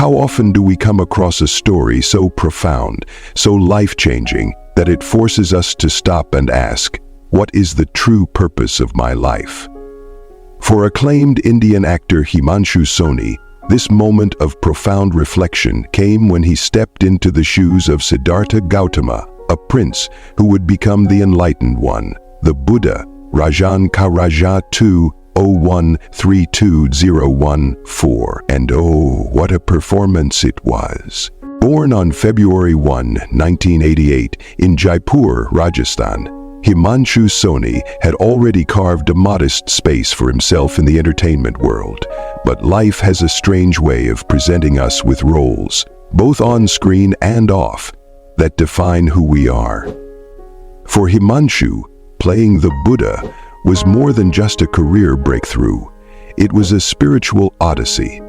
How often do we come across a story so profound, so life-changing, that it forces us to stop and ask, what is the true purpose of my life? For acclaimed Indian actor Himanshu Soni, this moment of profound reflection came when he stepped into the shoes of Siddhartha Gautama, a prince who would become the Enlightened One, the Buddha, Rajaon Ka Raja 2013214. And oh, what a performance it was! Born on February 1, 1988, in Jaipur, Rajasthan, Himanshu Soni had already carved a modest space for himself in the entertainment world. But life has a strange way of presenting us with roles, both on screen and off, that define who we are. For Himanshu, playing the Buddha was more than just a career breakthrough. It was a spiritual odyssey.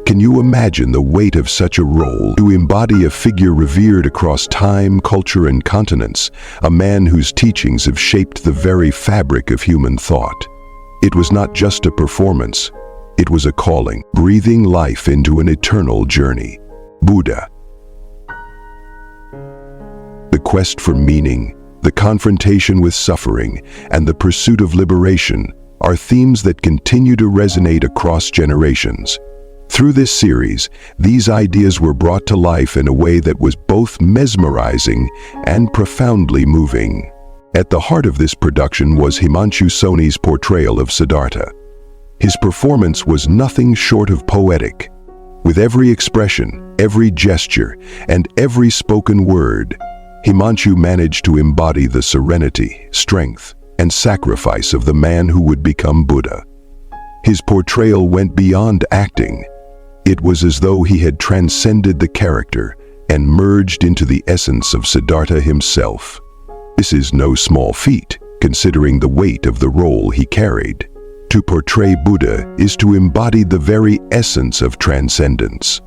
Can you imagine the weight of such a role, to embody a figure revered across time, culture, and continents, a man whose teachings have shaped the very fabric of human thought? It was not just a performance, it was a calling, breathing life into an eternal journey. Buddha. The quest for meaning, the confrontation with suffering, and the pursuit of liberation are themes that continue to resonate across generations. Through this series, these ideas were brought to life in a way that was both mesmerizing and profoundly moving. At the heart of this production was Himanshu Soni's portrayal of Siddhartha. His performance was nothing short of poetic. With every expression, every gesture, and every spoken word, Himanshu managed to embody the serenity, strength, and sacrifice of the man who would become Buddha. His portrayal went beyond acting. It was as though he had transcended the character and merged into the essence of Siddhartha himself. This is no small feat, considering the weight of the role he carried. To portray Buddha is to embody the very essence of transcendence,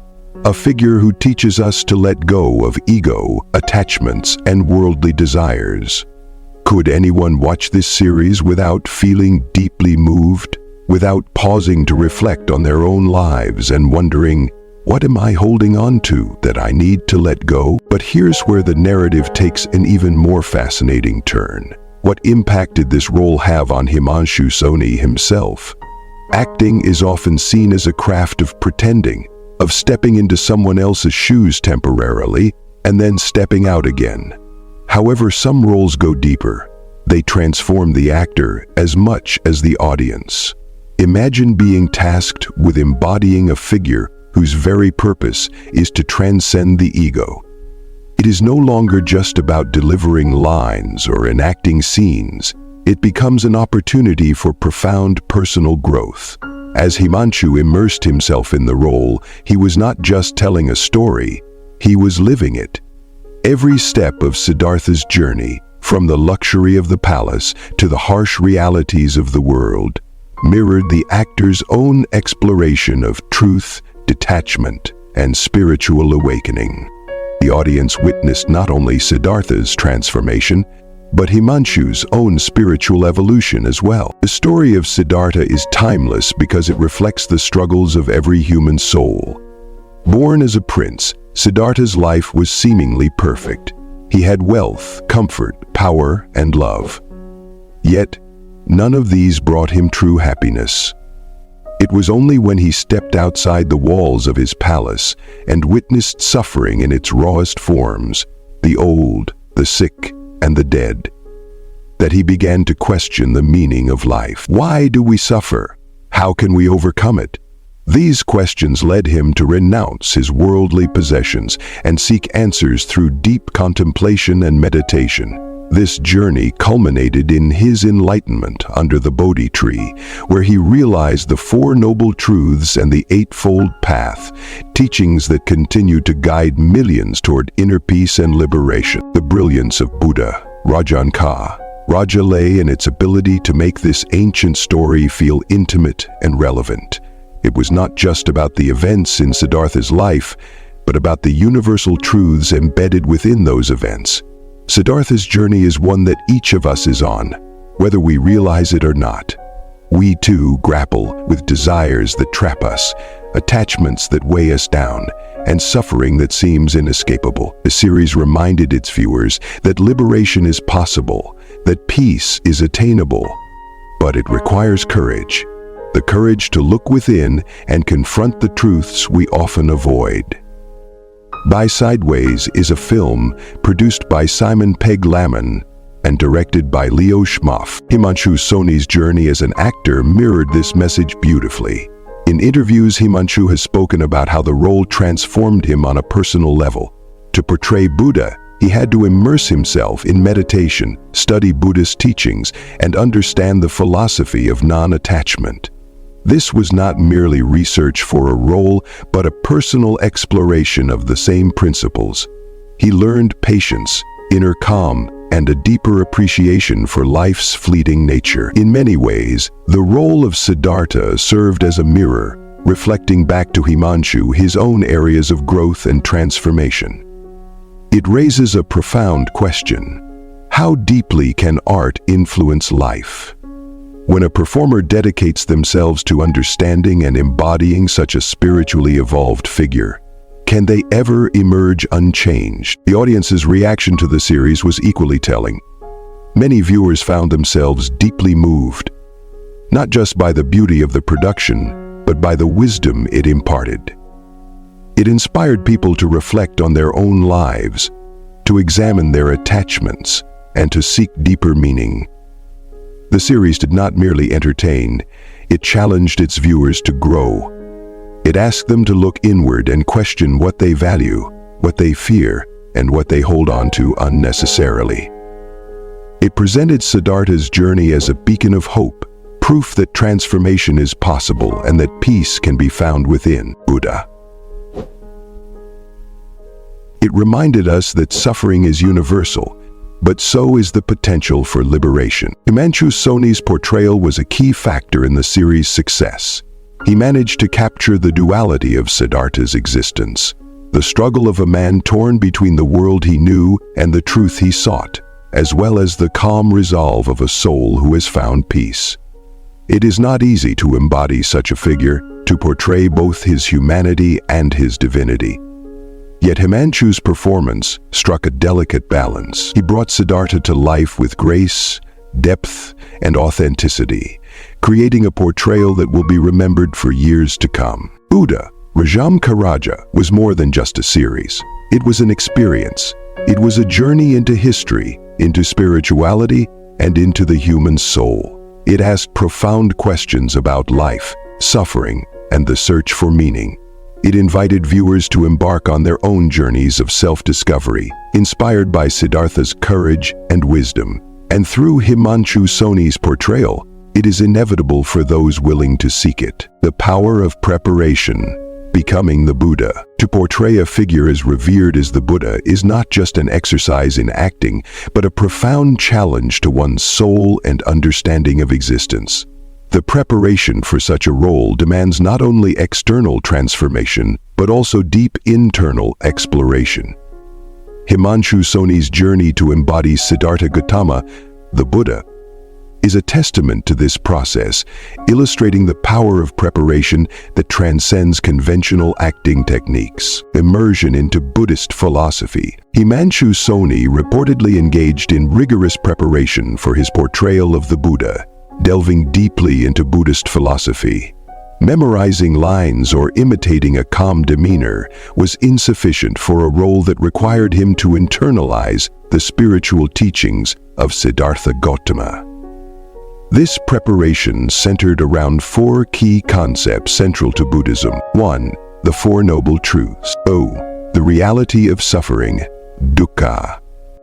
a figure who teaches us to let go of ego, attachments, and worldly desires. Could anyone watch this series without feeling deeply moved? Without pausing to reflect on their own lives and wondering, what am I holding on to that I need to let go? But here's where the narrative takes an even more fascinating turn. What impact did this role have on Himanshu Soni himself? Acting is often seen as a craft of pretending, of stepping into someone else's shoes temporarily and then stepping out again. However, some roles go deeper. They transform the actor as much as the audience. Imagine being tasked with embodying a figure whose very purpose is to transcend the ego. It is no longer just about delivering lines or enacting scenes. It becomes an opportunity for profound personal growth. As Himanshu immersed himself in the role, he was not just telling a story, he was living it. Every step of Siddhartha's journey, from the luxury of the palace to the harsh realities of the world, mirrored the actor's own exploration of truth, detachment, and spiritual awakening. The audience witnessed not only Siddhartha's transformation, but Himanshu's own spiritual evolution as well. The story of Siddhartha is timeless because it reflects the struggles of every human soul. Born as a prince, Siddhartha's life was seemingly perfect. He had wealth, comfort, power, and love. Yet, none of these brought him true happiness. It was only when he stepped outside the walls of his palace and witnessed suffering in its rawest forms, the old, the sick, and the dead, that he began to question the meaning of life. Why do we suffer? How can we overcome it? These questions led him to renounce his worldly possessions and seek answers through deep contemplation and meditation. This journey culminated in his enlightenment under the Bodhi tree, where he realized the Four Noble Truths and the Eightfold Path, teachings that continue to guide millions toward inner peace and liberation. The brilliance of Buddha, Rajaon Ka Raja, lay in its ability to make this ancient story feel intimate and relevant. It was not just about the events in Siddhartha's life, but about the universal truths embedded within those events. Siddhartha's journey is one that each of us is on, whether we realize it or not. We too grapple with desires that trap us, attachments that weigh us down, and suffering that seems inescapable. The series reminded its viewers that liberation is possible, that peace is attainable, but it requires courage. The courage to look within and confront the truths we often avoid. By Sideways is a film produced by Simon Pegg Lamon and directed by Leo Schmoff. Himanshu Soni's journey as an actor mirrored this message beautifully. In interviews, Himanshu has spoken about how the role transformed him on a personal level. To portray Buddha, he had to immerse himself in meditation, study Buddhist teachings, and understand the philosophy of non-attachment. This was not merely research for a role, but a personal exploration of the same principles. He learned patience, inner calm, and a deeper appreciation for life's fleeting nature. In many ways, the role of Siddhartha served as a mirror, reflecting back to Himanshu his own areas of growth and transformation. It raises a profound question. How deeply can art influence life? When a performer dedicates themselves to understanding and embodying such a spiritually evolved figure, can they ever emerge unchanged? The audience's reaction to the series was equally telling. Many viewers found themselves deeply moved, not just by the beauty of the production, but by the wisdom it imparted. It inspired people to reflect on their own lives, to examine their attachments, and to seek deeper meaning. The series did not merely entertain, it challenged its viewers to grow. It asked them to look inward and question what they value, what they fear, and what they hold on to unnecessarily. It presented Siddhartha's journey as a beacon of hope, proof that transformation is possible and that peace can be found within Buddha. It reminded us that suffering is universal, but so is the potential for liberation. Himanshu Soni's portrayal was a key factor in the series' success. He managed to capture the duality of Siddhartha's existence, the struggle of a man torn between the world he knew and the truth he sought, as well as the calm resolve of a soul who has found peace. It is not easy to embody such a figure, to portray both his humanity and his divinity. Yet Himanshu's performance struck a delicate balance. He brought Siddhartha to life with grace, depth, and authenticity, creating a portrayal that will be remembered for years to come. Buddha, Rajaon Ka Raja was more than just a series. It was an experience. It was a journey into history, into spirituality, and into the human soul. It asked profound questions about life, suffering, and the search for meaning. It invited viewers to embark on their own journeys of self-discovery, inspired by Siddhartha's courage and wisdom. And through Himanshu Soni's portrayal, it is inevitable for those willing to seek it. The power of preparation, becoming the Buddha. To portray a figure as revered as the Buddha is not just an exercise in acting, but a profound challenge to one's soul and understanding of existence. The preparation for such a role demands not only external transformation, but also deep internal exploration. Himanshu Soni's journey to embody Siddhartha Gautama, the Buddha, is a testament to this process, illustrating the power of preparation that transcends conventional acting techniques. Immersion into Buddhist philosophy. Himanshu Soni reportedly engaged in rigorous preparation for his portrayal of the Buddha, delving deeply into Buddhist philosophy. Memorizing lines or imitating a calm demeanor was insufficient for a role that required him to internalize the spiritual teachings of Siddhartha Gautama. This preparation centered around four key concepts central to Buddhism. 1. The Four Noble Truths. O. The reality of suffering. Dukkha.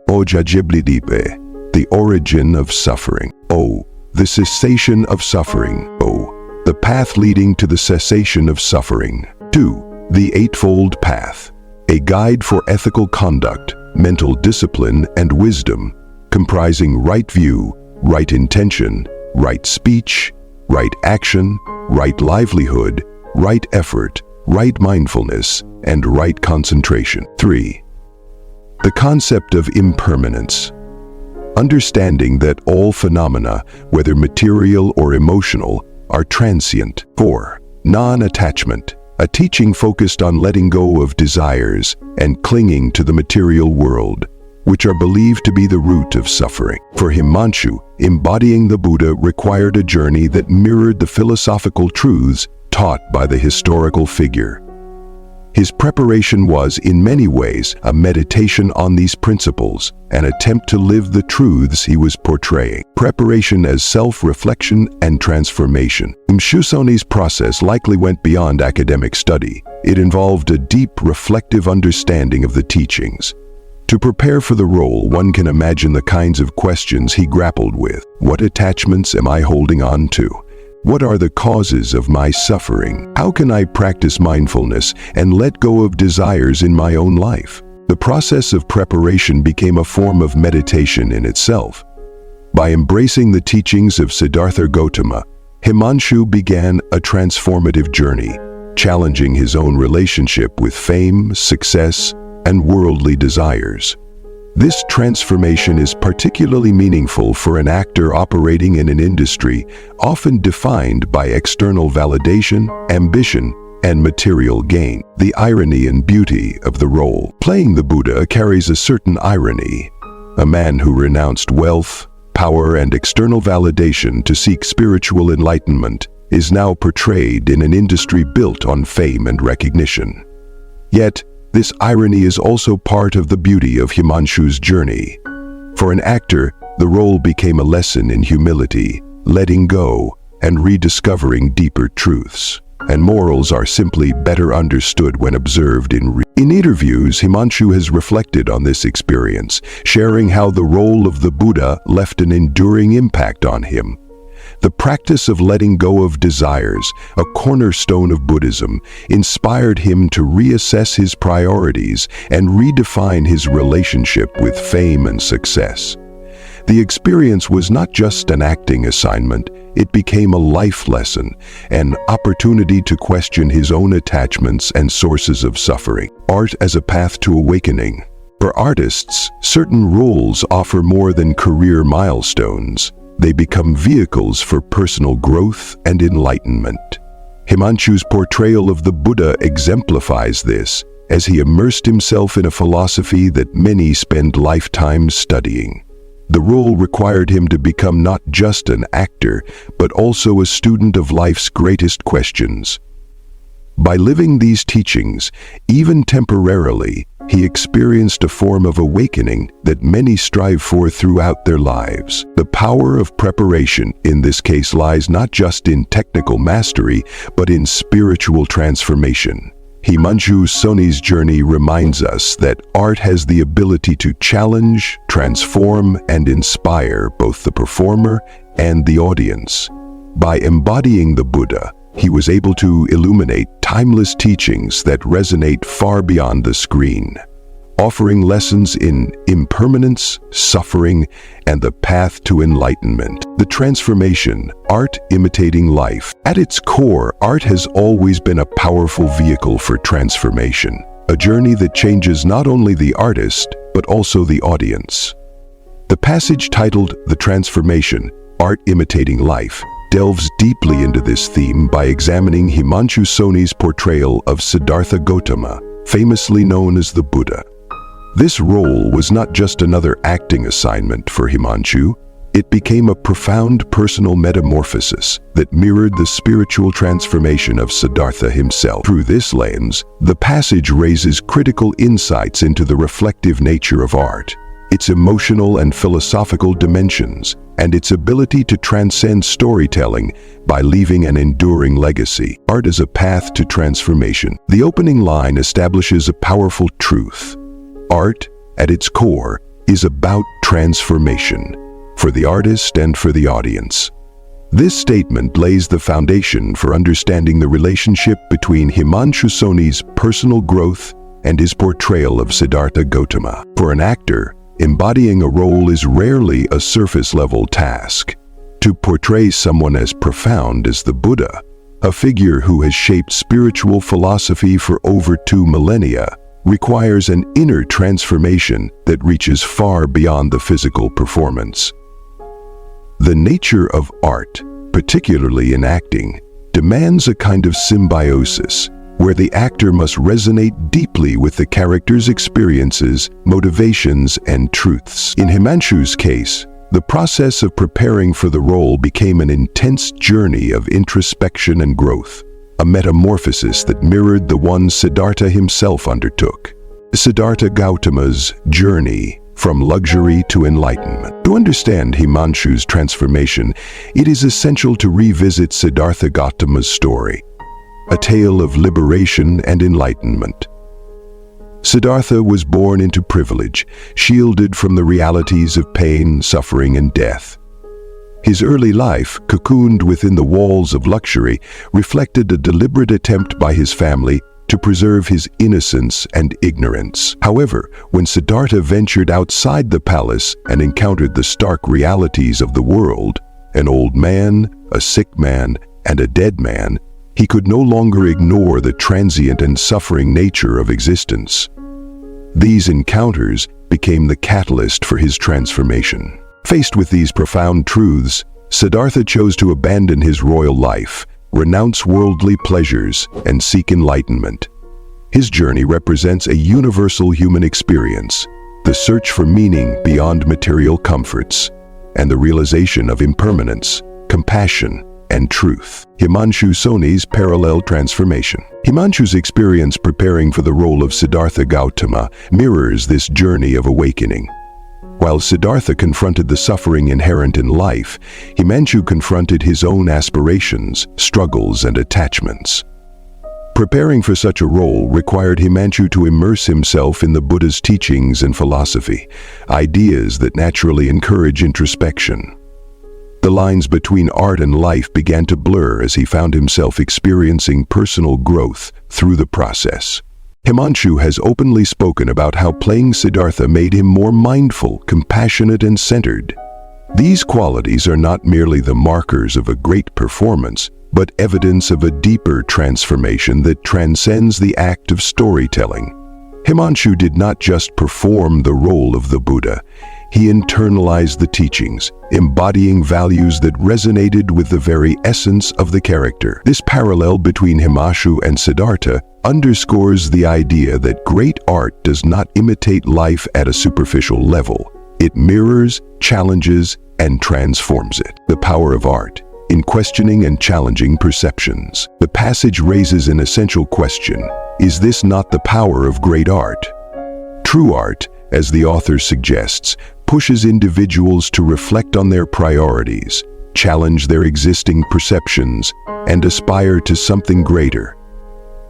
Ojajiblidipe. The origin of suffering. O. The cessation of suffering. O. The path leading to the cessation of suffering. 2. The Eightfold Path. A guide for ethical conduct, mental discipline, and wisdom, comprising right view, right intention, right speech, right action, right livelihood, right effort, right mindfulness, and right concentration. 3. The concept of impermanence. Understanding that all phenomena, whether material or emotional, are transient. 4. Non-attachment. a teaching focused on letting go of desires and clinging to the material world, which are believed to be the root of suffering. For Himanshu, embodying the Buddha required a journey that mirrored the philosophical truths taught by the historical figure. His preparation was, in many ways, a meditation on these principles, an attempt to live the truths he was portraying. Preparation as self-reflection and transformation. Himanshu Soni's process likely went beyond academic study. It involved a deep, reflective understanding of the teachings. To prepare for the role, one can imagine the kinds of questions he grappled with. What attachments am I holding on to? What are the causes of my suffering? How can I practice mindfulness and let go of desires in my own life? The process of preparation became a form of meditation in itself. By embracing the teachings of Siddhartha Gautama, Himanshu began a transformative journey, challenging his own relationship with fame, success, and worldly desires. This transformation is particularly meaningful for an actor operating in an industry often defined by external validation, ambition, and material gain. The irony and beauty of the role. Playing the Buddha carries a certain irony. A man who renounced wealth, power, and external validation to seek spiritual enlightenment is now portrayed in an industry built on fame and recognition. Yet, this irony is also part of the beauty of Himanshu's journey. For an actor, the role became a lesson in humility, letting go, and rediscovering deeper truths. And morals are simply better understood when observed in interviews. Himanshu has reflected on this experience, sharing how the role of the Buddha left an enduring impact on him. The practice of letting go of desires, a cornerstone of Buddhism, inspired him to reassess his priorities and redefine his relationship with fame and success. The experience was not just an acting assignment, it became a life lesson, an opportunity to question his own attachments and sources of suffering. Art as a path to awakening. For artists, certain roles offer more than career milestones. They become vehicles for personal growth and enlightenment. Himanshu's portrayal of the Buddha exemplifies this, as he immersed himself in a philosophy that many spend lifetimes studying. The role required him to become not just an actor, but also a student of life's greatest questions. By living these teachings, even temporarily, he experienced a form of awakening that many strive for throughout their lives. The power of preparation in this case lies not just in technical mastery, but in spiritual transformation. Himanshu Soni's journey reminds us that art has the ability to challenge, transform, and inspire both the performer and the audience. By embodying the Buddha, he was able to illuminate timeless teachings that resonate far beyond the screen, offering lessons in impermanence, suffering, and the path to enlightenment. The transformation, art imitating life. At its core, art has always been a powerful vehicle for transformation, a journey that changes not only the artist, but also the audience. The passage titled The Transformation, Art Imitating Life, delves deeply into this theme by examining Himanshu Soni's portrayal of Siddhartha Gautama, famously known as the Buddha. This role was not just another acting assignment for Himanshu, it became a profound personal metamorphosis that mirrored the spiritual transformation of Siddhartha himself. Through this lens, the passage raises critical insights into the reflective nature of art, its emotional and philosophical dimensions, and its ability to transcend storytelling by leaving an enduring legacy. Art as a path to transformation. The opening line establishes a powerful truth. Art, at its core, is about transformation, for the artist and for the audience. This statement lays the foundation for understanding the relationship between Himanshu Soni's personal growth and his portrayal of Siddhartha Gautama. For an actor, embodying a role is rarely a surface-level task. To portray someone as profound as the Buddha, a figure who has shaped spiritual philosophy for over 2 millennia, requires an inner transformation that reaches far beyond the physical performance. The nature of art, particularly in acting, demands a kind of symbiosis, where the actor must resonate deeply with the character's experiences, motivations, and truths. In Himanshu's case, the process of preparing for the role became an intense journey of introspection and growth, a metamorphosis that mirrored the one Siddhartha himself undertook. Siddhartha Gautama's journey from luxury to enlightenment. To understand Himanshu's transformation, it is essential to revisit Siddhartha Gautama's story, a tale of liberation and enlightenment. Siddhartha was born into privilege, shielded from the realities of pain, suffering, and death. His early life, cocooned within the walls of luxury, reflected a deliberate attempt by his family to preserve his innocence and ignorance. However, when Siddhartha ventured outside the palace and encountered the stark realities of the world, an old man, a sick man, and a dead man, he could no longer ignore the transient and suffering nature of existence. These encounters became the catalyst for his transformation. Faced with these profound truths, Siddhartha chose to abandon his royal life, renounce worldly pleasures, and seek enlightenment. His journey represents a universal human experience, the search for meaning beyond material comforts, and the realization of impermanence, compassion, and truth. Himanshu Soni's parallel transformation. Himanshu's experience preparing for the role of Siddhartha Gautama mirrors this journey of awakening. While Siddhartha confronted the suffering inherent in life, Himanshu confronted his own aspirations, struggles, and attachments. Preparing for such a role required Himanshu to immerse himself in the Buddha's teachings and philosophy, ideas that naturally encourage introspection. The lines between art and life began to blur as he found himself experiencing personal growth through the process. Himanshu has openly spoken about how playing Siddhartha made him more mindful, compassionate, and centered. These qualities are not merely the markers of a great performance, but evidence of a deeper transformation that transcends the act of storytelling. Himanshu did not just perform the role of the Buddha. He internalized the teachings, embodying values that resonated with the very essence of the character. This parallel between Himanshu and Siddhartha underscores the idea that great art does not imitate life at a superficial level. It mirrors, challenges, and transforms it. The power of art in questioning and challenging perceptions. The passage raises an essential question: is this not the power of great art? True art, as the author suggests, pushes individuals to reflect on their priorities, challenge their existing perceptions, and aspire to something greater.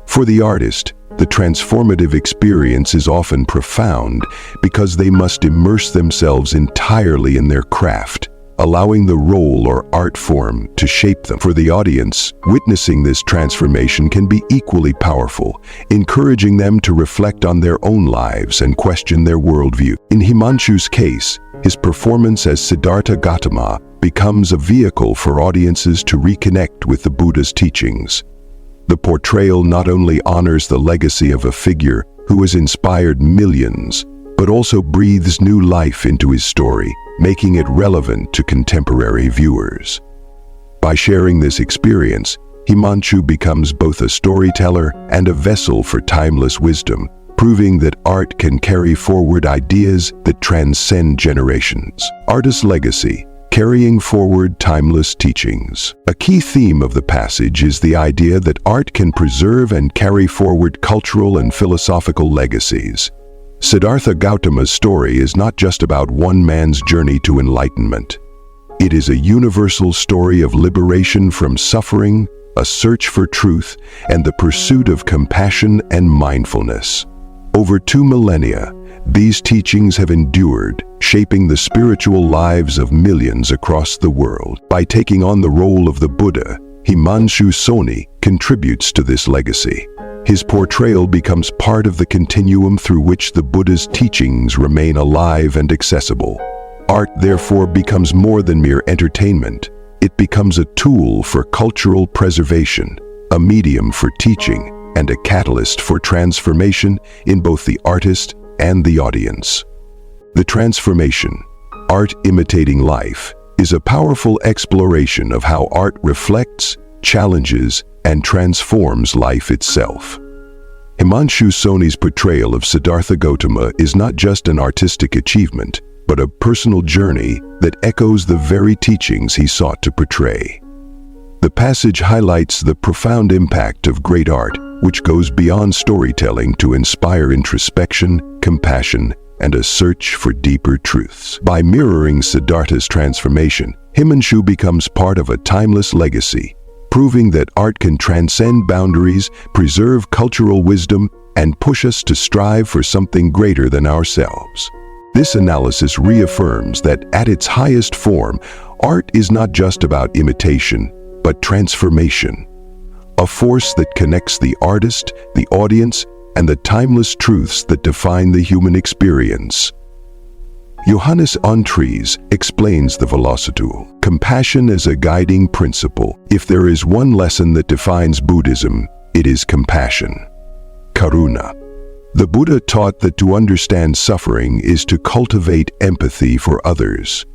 For the artist, the transformative experience is often profound because they must immerse themselves entirely in their craft, allowing the role or art form to shape them. For the audience, witnessing this transformation can be equally powerful, encouraging them to reflect on their own lives and question their worldview. In Himanshu's case, his performance as Siddhartha Gautama becomes a vehicle for audiences to reconnect with the Buddha's teachings. The portrayal not only honors the legacy of a figure who has inspired millions, but also breathes new life into his story, making it relevant to contemporary viewers. By sharing this experience, Himanshu becomes both a storyteller and a vessel for timeless wisdom, proving that art can carry forward ideas that transcend generations. Artist's legacy, carrying forward timeless teachings. A key theme of the passage is the idea that art can preserve and carry forward cultural and philosophical legacies. Siddhartha Gautama's story is not just about one man's journey to enlightenment. It is a universal story of liberation from suffering, a search for truth, and the pursuit of compassion and mindfulness. Over 2 millennia, these teachings have endured, shaping the spiritual lives of millions across the world. By taking on the role of the Buddha, Himanshu Soni contributes to this legacy. His portrayal becomes part of the continuum through which the Buddha's teachings remain alive and accessible. Art, therefore, becomes more than mere entertainment. It becomes a tool for cultural preservation, a medium for teaching, and a catalyst for transformation in both the artist and the audience. The transformation, art imitating life, is a powerful exploration of how art reflects, challenges, and transforms life itself. Himanshu Soni's portrayal of Siddhartha Gautama is not just an artistic achievement, but a personal journey that echoes the very teachings he sought to portray. The passage highlights the profound impact of great art, which goes beyond storytelling to inspire introspection, compassion, and a search for deeper truths. By mirroring Siddhartha's transformation, Himanshu becomes part of a timeless legacy, proving that art can transcend boundaries, preserve cultural wisdom, and push us to strive for something greater than ourselves. This analysis reaffirms that at its highest form, art is not just about imitation, but transformation. A force that connects the artist, the audience, and the timeless truths that define the human experience. Johannes Ontries explains the philosophy. Compassion as a guiding principle. If there is one lesson that defines Buddhism, it is compassion. Karuna. The Buddha taught that to understand suffering is to cultivate empathy for others.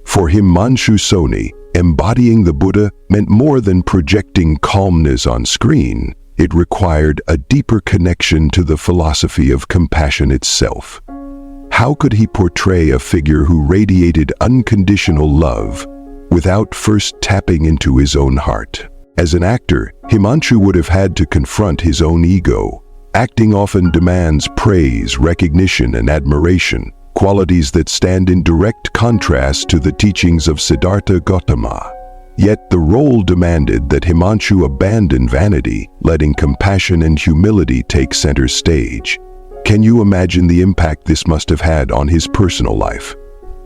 For Himanshu Soni, embodying the Buddha meant more than projecting calmness on screen. It required a deeper connection to the philosophy of compassion itself. How could he portray a figure who radiated unconditional love without first tapping into his own heart? As an actor, Himanshu would have had to confront his own ego. Acting often demands praise, recognition, and admiration, qualities that stand in direct contrast to the teachings of Siddhartha Gautama. Yet the role demanded that Himanshu abandon vanity, letting compassion and humility take center stage. Can you imagine the impact this must have had on his personal life?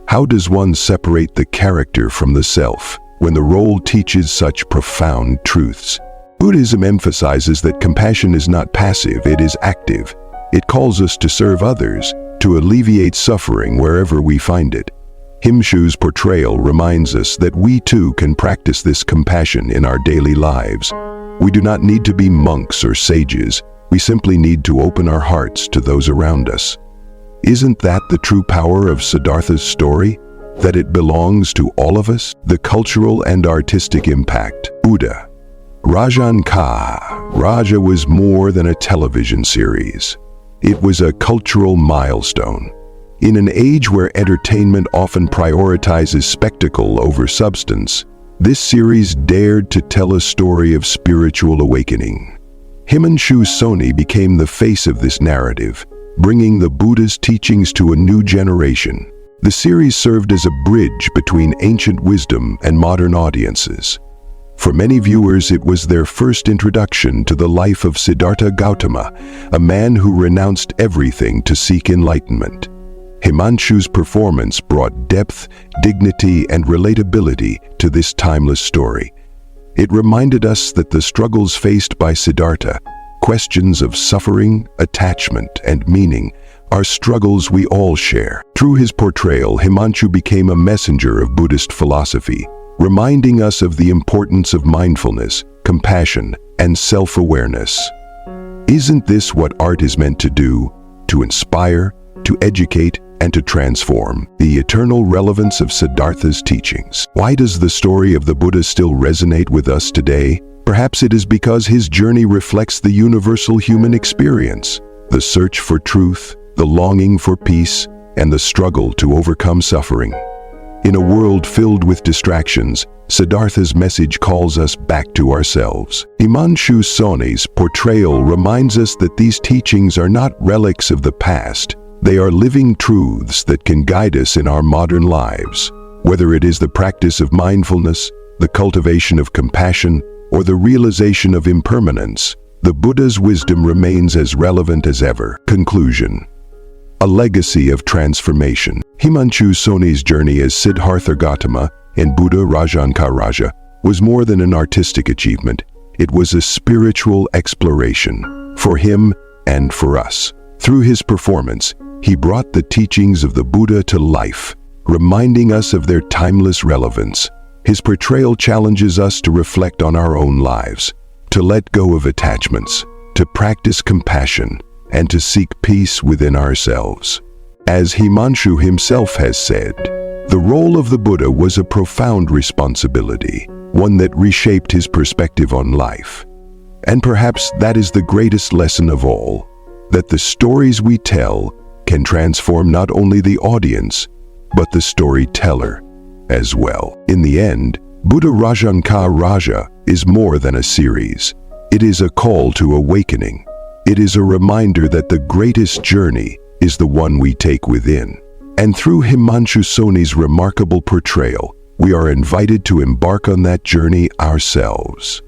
How does one separate the character from the self when the role teaches such profound truths? Buddhism emphasizes that compassion is not passive, it is active. It calls us to serve others, to alleviate suffering wherever we find it. Himanshu's portrayal reminds us that we too can practice this compassion in our daily lives. We do not need to be monks or sages. We simply need to open our hearts to those around us. Isn't that the true power of Siddhartha's story? That it belongs to all of us? The cultural and artistic impact. Buddha. Rajaon Ka Raja was more than a television series. It was a cultural milestone. In an age where entertainment often prioritizes spectacle over substance, this series dared to tell a story of spiritual awakening. Himanshu Soni became the face of this narrative, bringing the Buddha's teachings to a new generation. The series served as a bridge between ancient wisdom and modern audiences. For many viewers, it was their first introduction to the life of Siddhartha Gautama, a man who renounced everything to seek enlightenment. Himanshu's performance brought depth, dignity, and relatability to this timeless story. It reminded us that the struggles faced by Siddhartha, questions of suffering, attachment, and meaning, are struggles we all share. Through his portrayal, Himanshu became a messenger of Buddhist philosophy, reminding us of the importance of mindfulness, compassion, and self-awareness. Isn't this what art is meant to do? To inspire, to educate, and to transform. The eternal relevance of Siddhartha's teachings. Why does the story of the Buddha still resonate with us today? Perhaps it is because his journey reflects the universal human experience, the search for truth, the longing for peace, and the struggle to overcome suffering. In a world filled with distractions, Siddhartha's message calls us back to ourselves. Himanshu Soni's portrayal reminds us that these teachings are not relics of the past. They are living truths that can guide us in our modern lives. Whether it is the practice of mindfulness, the cultivation of compassion, or the realization of impermanence, the Buddha's wisdom remains as relevant as ever. Conclusion. A legacy of transformation. Himanshu Soni's journey as Siddhartha Gautama in Buddha Rajaon Ka Raja was more than an artistic achievement. It was a spiritual exploration for him and for us. Through his performance, he brought the teachings of the Buddha to life, reminding us of their timeless relevance. His portrayal challenges us to reflect on our own lives, to let go of attachments, to practice compassion, and to seek peace within ourselves. As Himanshu himself has said, the role of the Buddha was a profound responsibility, one that reshaped his perspective on life. And perhaps that is the greatest lesson of all, that the stories we tell can transform not only the audience, but the storyteller as well. In the end, Buddha Rajaon Ka Raja is more than a series. It is a call to awakening. It is a reminder that the greatest journey is the one we take within. And through Himanshu Soni's remarkable portrayal, we are invited to embark on that journey ourselves.